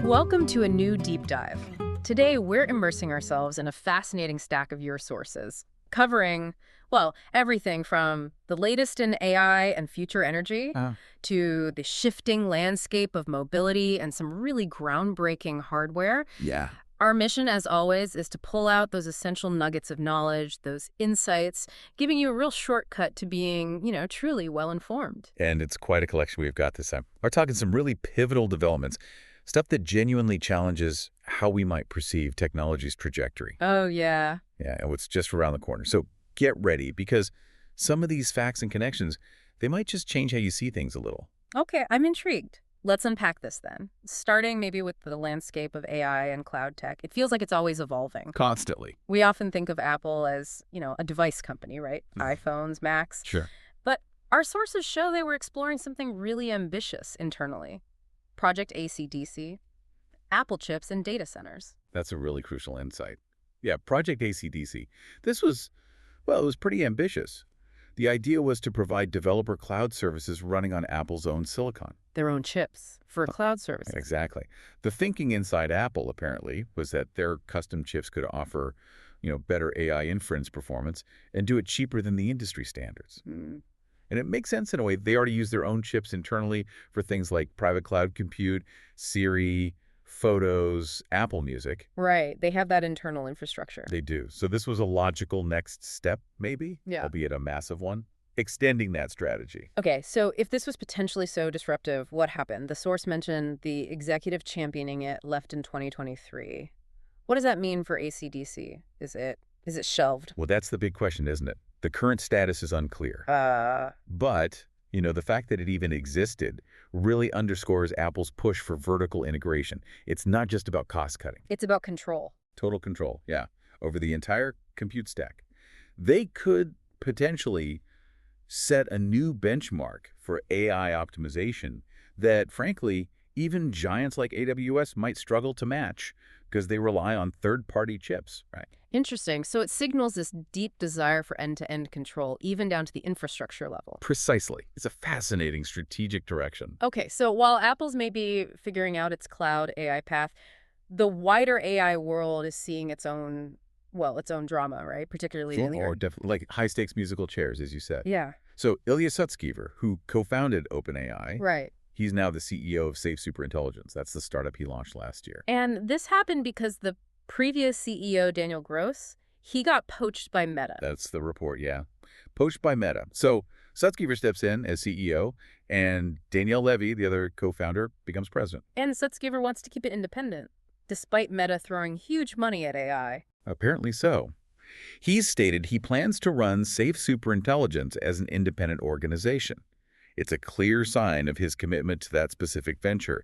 Welcome to a new deep dive. Today, we're immersing ourselves in a fascinating stack of your sources, covering, well, everything from the latest in AI and future energy to the shifting landscape of mobility and some really groundbreaking hardware. Yeah. Our mission, as always, is to pull out those essential nuggets of knowledge, those insights, giving you a real shortcut to being, truly well-informed. And it's quite a collection we've got this time. We're talking some really pivotal developments, stuff that genuinely challenges how we might perceive technology's trajectory. Oh, yeah. Yeah, and what's just around the corner. So get ready, because some of these facts and connections, they might just change how you see things a little. Okay, I'm intrigued. Let's unpack this then. Starting maybe with the landscape of AI and cloud tech. It feels like it's always evolving. Constantly. We often think of Apple as, a device company, right? iPhones, Macs. Sure. But our sources show they were exploring something really ambitious internally. Project AC/DC, Apple chips and data centers. That's a really crucial insight. Yeah, Project AC/DC. This was, well, it was pretty ambitious. The idea was to provide developer cloud services running on Apple's own silicon. Their own chips for cloud services. Exactly. The thinking inside Apple, apparently, was that their custom chips could offer, better AI inference performance and do it cheaper than the industry standards. And it makes sense in a way. They already use their own chips internally for things like private cloud compute, Siri, Photos, Apple Music. Right. They have that internal infrastructure. They do. So this was a logical next step, maybe, albeit a massive one, extending that strategy. Okay, so if this was potentially so disruptive, what happened? The source mentioned the executive championing it left in 2023. What does that mean for AC/DC? Is it shelved? Well, that's the big question, isn't it? The current status is unclear. But, the fact that it even existed really underscores Apple's push for vertical integration. It's not just about cost cutting. It's about control. Total control, yeah, over the entire compute stack. They could potentially set a new benchmark for AI optimization that, frankly, even giants like AWS might struggle to match because they rely on third-party chips, right? Interesting. So it signals this deep desire for end-to-end control, even down to the infrastructure level. Precisely. It's a fascinating strategic direction. Okay, so while Apple's maybe figuring out its cloud AI path, the wider AI world is seeing its own drama, right? Particularly in the Or definitely like high-stakes musical chairs, as you said. Yeah. So Ilya Sutskever, who co-founded OpenAI, right. He's now the CEO of Safe Superintelligence. That's the startup he launched last year. And this happened because the previous CEO, Daniel Gross, he got poached by Meta. That's the report, yeah. Poached by Meta. So Sutskever steps in as CEO, and Danielle Levy, the other co-founder, becomes president. And Sutskever wants to keep it independent, despite Meta throwing huge money at AI. Apparently so. He's stated he plans to run Safe Superintelligence as an independent organization. It's a clear sign of his commitment to that specific venture,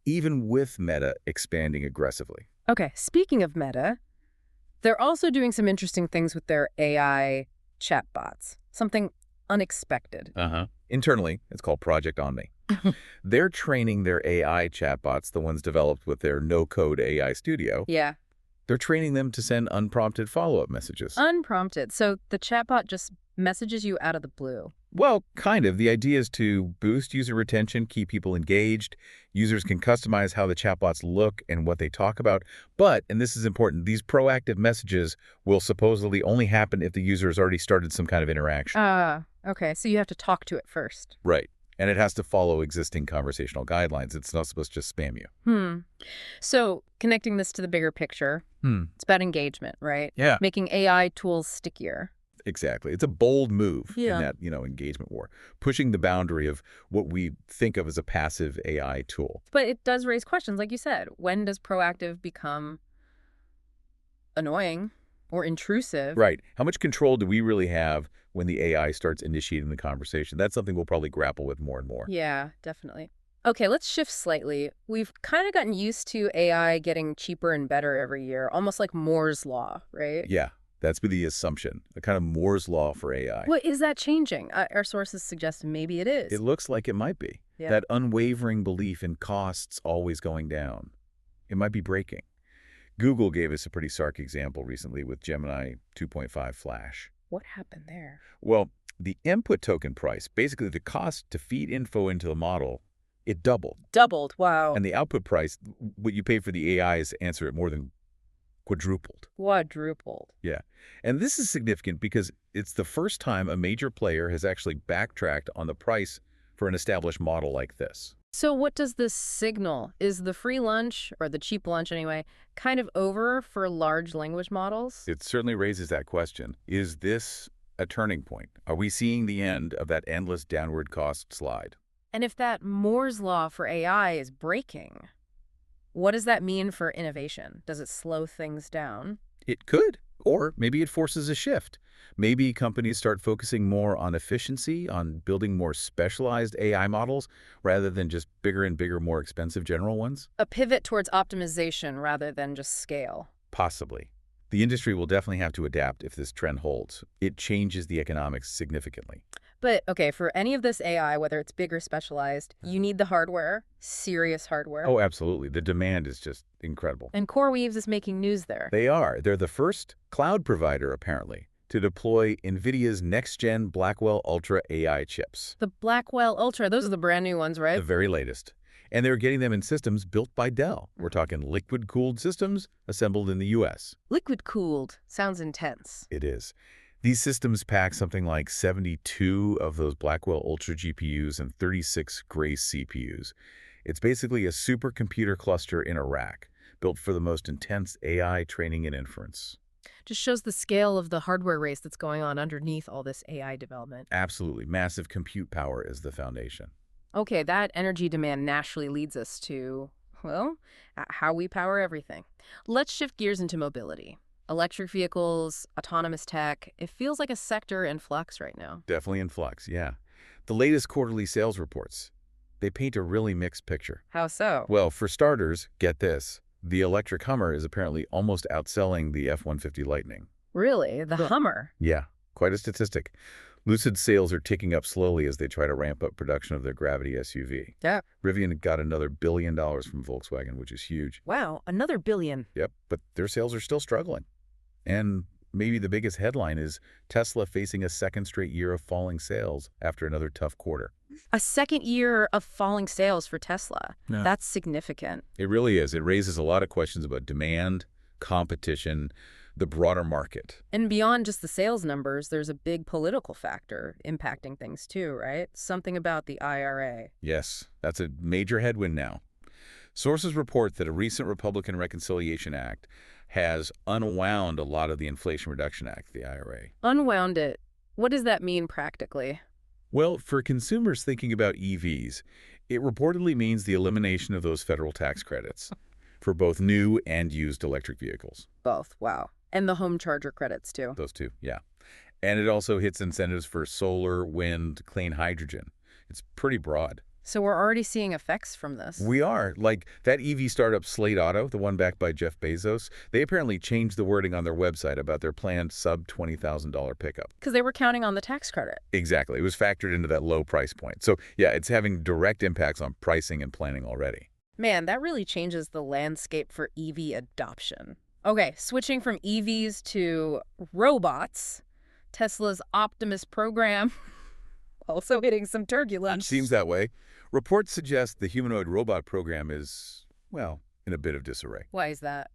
even with Meta expanding aggressively. Okay, speaking of Meta, they're also doing some interesting things with their AI chatbots, something unexpected. Internally, it's called Project Omni. They're training their AI chatbots, the ones developed with their no-code AI studio. Yeah. They're training them to send unprompted follow-up messages. Unprompted. So the chatbot just messages you out of the blue. Well, kind of. The idea is to boost user retention, keep people engaged. Users can customize how the chatbots look and what they talk about. But, and this is important, these proactive messages will supposedly only happen if the user has already started some kind of interaction. Okay. So you have to talk to it first. Right. And it has to follow existing conversational guidelines. It's not supposed to just spam you. So connecting this to the bigger picture, it's about engagement, right? Yeah. Making AI tools stickier. Exactly. It's a bold move in that, engagement war, pushing the boundary of what we think of as a passive AI tool. But it does raise questions, like you said. When does proactive become annoying or intrusive? Right. How much control do we really have when the AI starts initiating the conversation? That's something we'll probably grapple with more and more. Yeah, definitely. Okay, let's shift slightly. We've kind of gotten used to AI getting cheaper and better every year, almost like Moore's Law, right? Yeah. That's been the assumption, a kind of Moore's Law for AI. Well, is that changing? Our sources suggest maybe it is. It looks like it might be. Yeah. That unwavering belief in costs always going down. It might be breaking. Google gave us a pretty stark example recently with Gemini 2.5 Flash. What happened there? Well, the input token price, basically the cost to feed info into the model, It doubled. Doubled, wow. And the output price, what you pay for the AI's answer, it more than quadrupled. Quadrupled. Yeah. And this is significant because it's the first time a major player has actually backtracked on the price for an established model like this. So what does this signal? Is the free lunch, or the cheap lunch anyway, kind of over for large language models? It certainly raises that question. Is this a turning point? Are we seeing the end of that endless downward cost slide? And if that Moore's law for AI is breaking, what does that mean for innovation? Does it slow things down? It could. Or maybe it forces a shift. Maybe companies start focusing more on efficiency, on building more specialized AI models, rather than just bigger and bigger, more expensive general ones. A pivot towards optimization rather than just scale. Possibly. The industry will definitely have to adapt if this trend holds. It changes the economics significantly. But, okay, for any of this AI, whether it's big or specialized, you need the hardware, serious hardware. Oh, absolutely. The demand is just incredible. And CoreWeaves is making news there. They are. They're the first cloud provider, apparently, to deploy NVIDIA's next-gen Blackwell Ultra AI chips. The Blackwell Ultra, those are the brand new ones, right? The very latest. And they're getting them in systems built by Dell. We're talking liquid-cooled systems assembled in the U.S. Liquid-cooled. Sounds intense. It is. These systems pack something like 72 of those Blackwell Ultra GPUs and 36 Grace CPUs. It's basically a supercomputer cluster in a rack, built for the most intense AI training and inference. Just shows the scale of the hardware race that's going on underneath all this AI development. Absolutely. Massive compute power is the foundation. Okay, that energy demand naturally leads us to, well, how we power everything. Let's shift gears into mobility. Electric vehicles, autonomous tech, it feels like a sector in flux right now. Definitely in flux, yeah. The latest quarterly sales reports, they paint a really mixed picture. How so? Well, for starters, get this. The electric Hummer is apparently almost outselling the F-150 Lightning. Really? The Hummer? Yeah, quite a statistic. Lucid sales are ticking up slowly as they try to ramp up production of their Gravity SUV. Yeah. Rivian got another $1 billion from Volkswagen, which is huge. Wow, another $1 billion. Yep, but their sales are still struggling. And maybe the biggest headline is Tesla facing a second straight year of falling sales after another tough quarter. A second year of falling sales for Tesla. Yeah. That's significant. It really is. It raises a lot of questions about demand, competition, the broader market. And beyond just the sales numbers, there's a big political factor impacting things too, right? Something about the IRA. Yes, that's a major headwind now. Sources report that a recent Republican Reconciliation Act has unwound a lot of the Inflation Reduction Act, the IRA. Unwound it. What does that mean practically? Well, for consumers thinking about EVs, it reportedly means the elimination of those federal tax credits for both new and used electric vehicles. Both, wow. And the home charger credits too. Those two, yeah. And it also hits incentives for solar, wind, clean hydrogen. It's pretty broad. So we're already seeing effects from this. We are. Like that EV startup Slate Auto, the one backed by Jeff Bezos, they apparently changed the wording on their website about their planned sub-$20,000 pickup. Because they were counting on the tax credit. Exactly. It was factored into that low price point. So, yeah, it's having direct impacts on pricing and planning already. Man, that really changes the landscape for EV adoption. Okay, switching from EVs to robots, Tesla's Optimus program also hitting some turbulence. Seems that way. Reports suggest the humanoid robot program is, well, in a bit of disarray. Why is that?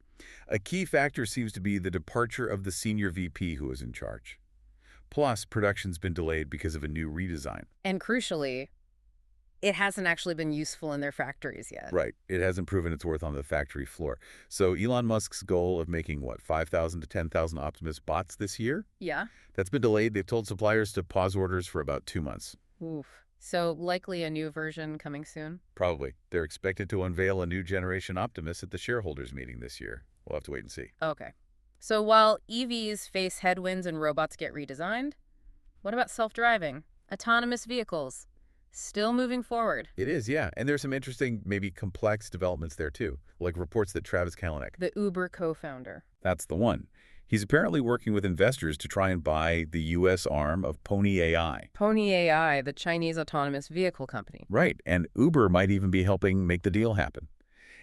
A key factor seems to be the departure of the senior VP who was in charge. Plus, production's been delayed because of a new redesign. And crucially, it hasn't actually been useful in their factories yet. Right. It hasn't proven its worth on the factory floor. So Elon Musk's goal of making, 5,000 to 10,000 Optimus bots this year? Yeah. That's been delayed. They've told suppliers to pause orders for about 2 months. Oof. So likely a new version coming soon? Probably. They're expected to unveil a new generation Optimus at the shareholders meeting this year. We'll have to wait and see. Okay. So while EVs face headwinds and robots get redesigned, what about self-driving? Autonomous vehicles? Still moving forward. It is, yeah. And there's some interesting, maybe complex developments there, too. Like reports that Travis Kalanick, the Uber co-founder. That's the one. He's apparently working with investors to try and buy the U.S. arm of Pony AI. Pony AI, the Chinese autonomous vehicle company. Right, and Uber might even be helping make the deal happen.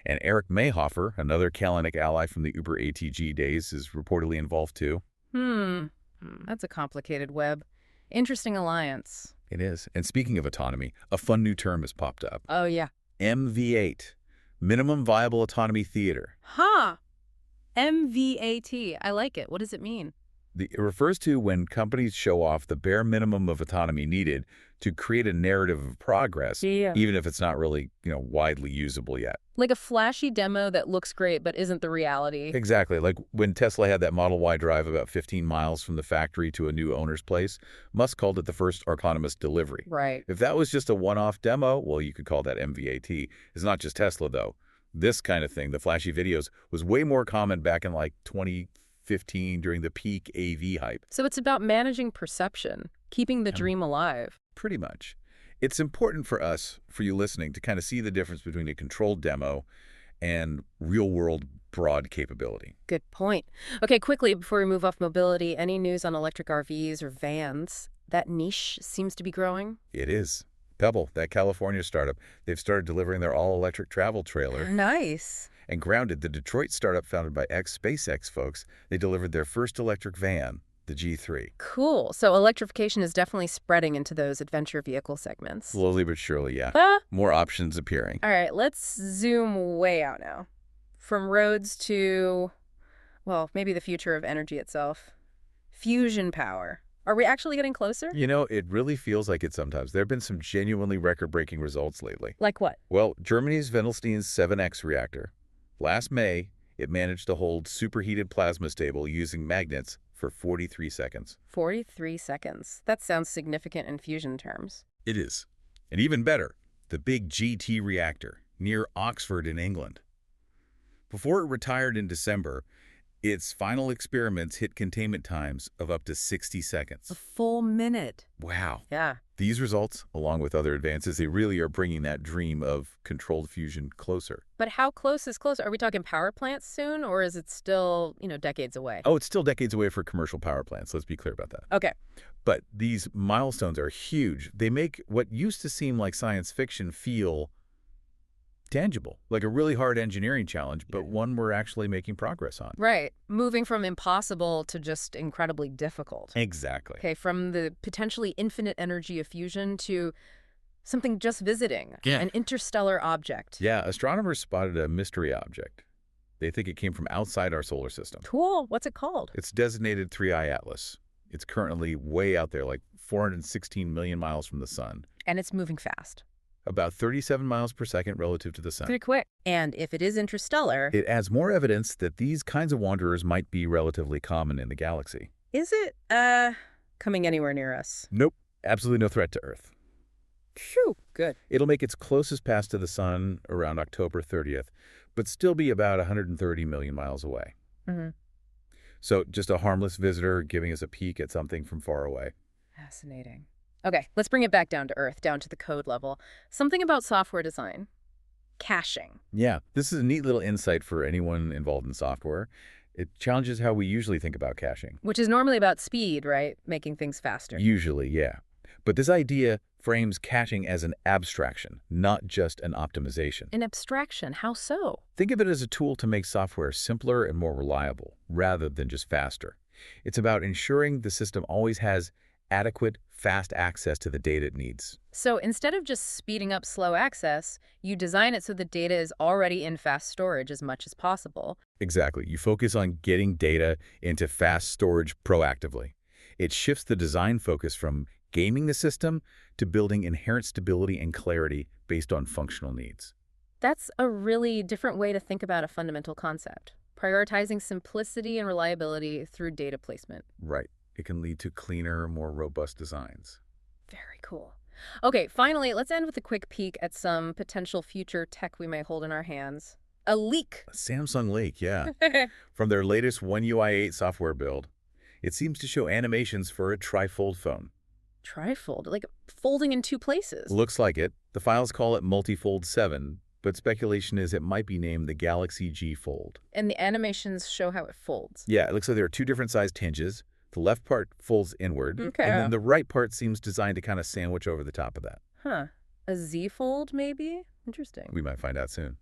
And Eric Mayhofer, another Kalanick ally from the Uber ATG days, is reportedly involved too. That's a complicated web. Interesting alliance. It is. And speaking of autonomy, a fun new term has popped up. Oh, yeah. MV8, Minimum Viable Autonomy Theater. Huh. MVAT. I like it. What does it mean? It refers to when companies show off the bare minimum of autonomy needed to create a narrative of progress, Yeah. even if it's not really, widely usable yet. Like a flashy demo that looks great but isn't the reality. Exactly. Like when Tesla had that Model Y drive about 15 miles from the factory to a new owner's place, Musk called it the first autonomous delivery. Right. If that was just a one-off demo, well, you could call that MVAT. It's not just Tesla, though. This kind of thing, the flashy videos, was way more common back in like 2015 during the peak AV hype. So it's about managing perception, keeping the dream alive. Pretty much. It's important for us, for you listening, to kind of see the difference between a controlled demo and real-world broad capability. Good point. Okay, quickly, before we move off mobility, any news on electric RVs or vans? That niche seems to be growing. It is. Pebble, that California startup, they've started delivering their all-electric travel trailer. Nice. And Grounded, the Detroit startup founded by ex-SpaceX folks, they delivered their first electric van, the G3. Cool. So electrification is definitely spreading into those adventure vehicle segments. Slowly but surely, yeah. More options appearing. All right, let's zoom way out now. From roads to, well, maybe the future of energy itself. Fusion power. Are we actually getting closer? It really feels like it sometimes. There have been some genuinely record-breaking results lately. Like what? Well, Germany's Wendelstein's 7X reactor. Last May, it managed to hold superheated plasma stable using magnets for 43 seconds. 43 seconds. That sounds significant in fusion terms. It is. And even better, the big GT reactor near Oxford in England. Before it retired in December, its final experiments hit containment times of up to 60 seconds. A full minute. Wow. Yeah. These results, along with other advances, they really are bringing that dream of controlled fusion closer. But how close is close? Are we talking power plants soon, or is it still, decades away? Oh, it's still decades away for commercial power plants. Let's be clear about that. Okay. But these milestones are huge. They make what used to seem like science fiction feel tangible, like a really hard engineering challenge, but one we're actually making progress on. Right. Moving from impossible to just incredibly difficult. Exactly. Okay, from the potentially infinite energy of fusion to something just visiting, an interstellar object. Yeah, astronomers spotted a mystery object. They think it came from outside our solar system. Cool. What's it called? It's designated 3I Atlas. It's currently way out there, like 416 million miles from the sun. And it's moving fast. About 37 miles per second relative to the sun. Pretty quick. And if it is interstellar... It adds more evidence that these kinds of wanderers might be relatively common in the galaxy. Is it, coming anywhere near us? Nope. Absolutely no threat to Earth. Phew. Good. It'll make its closest pass to the sun around October 30th, but still be about 130 million miles away. Mm-hmm. So just a harmless visitor giving us a peek at something from far away. Fascinating. Okay, let's bring it back down to Earth, down to the code level. Something about software design. Caching. Yeah, this is a neat little insight for anyone involved in software. It challenges how we usually think about caching. Which is normally about speed, right? Making things faster. Usually, yeah. But this idea frames caching as an abstraction, not just an optimization. An abstraction? How so? Think of it as a tool to make software simpler and more reliable, rather than just faster. It's about ensuring the system always has adequate, fast access to the data it needs. So instead of just speeding up slow access, you design it so the data is already in fast storage as much as possible. Exactly. You focus on getting data into fast storage proactively. It shifts the design focus from gaming the system to building inherent stability and clarity based on functional needs. That's a really different way to think about a fundamental concept. Prioritizing simplicity and reliability through data placement. Right. It can lead to cleaner, more robust designs. Very cool. Okay, finally, let's end with a quick peek at some potential future tech we might hold in our hands. A leak. A Samsung Leak, yeah. From their latest One UI 8 software build, it seems to show animations for a trifold phone. Trifold? Like folding in two places? Looks like it. The files call it Multifold 7, but speculation is it might be named the Galaxy G Fold. And the animations show how it folds? Yeah, it looks like there are two different sized hinges. The left part folds inward, okay, and then the right part seems designed to kind of sandwich over the top of that. Huh. A Z fold, maybe? Interesting. We might find out soon.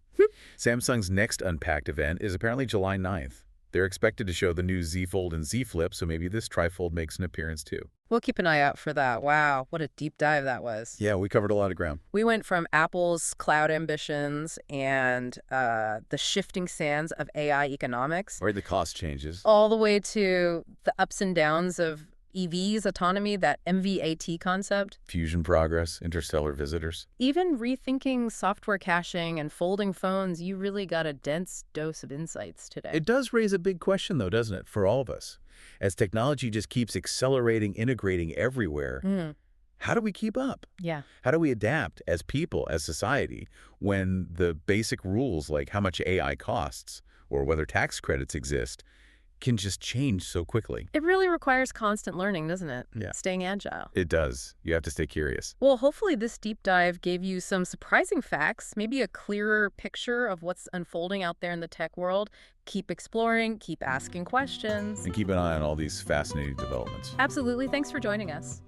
Samsung's next Unpacked event is apparently July 9th. They're expected to show the new Z Fold and Z Flip, so maybe this trifold makes an appearance too. We'll keep an eye out for that. Wow, what a deep dive that was. Yeah, we covered a lot of ground. We went from Apple's cloud ambitions and the shifting sands of AI economics. Or the cost changes. All the way to the ups and downs of EVs, autonomy, that MVAT concept. Fusion progress, interstellar visitors. Even rethinking software caching and folding phones, you really got a dense dose of insights today. It does raise a big question, though, doesn't it, for all of us? As technology just keeps accelerating, integrating everywhere, how do we keep up? Yeah. How do we adapt as people, as society, when the basic rules like how much AI costs or whether tax credits exist can just change so quickly? It really requires constant learning, doesn't it? Yeah. Staying agile. It does. You have to stay curious. Well, hopefully this deep dive gave you some surprising facts, maybe a clearer picture of what's unfolding out there in the tech world. Keep exploring, keep asking questions. And keep an eye on all these fascinating developments. Absolutely. Thanks for joining us.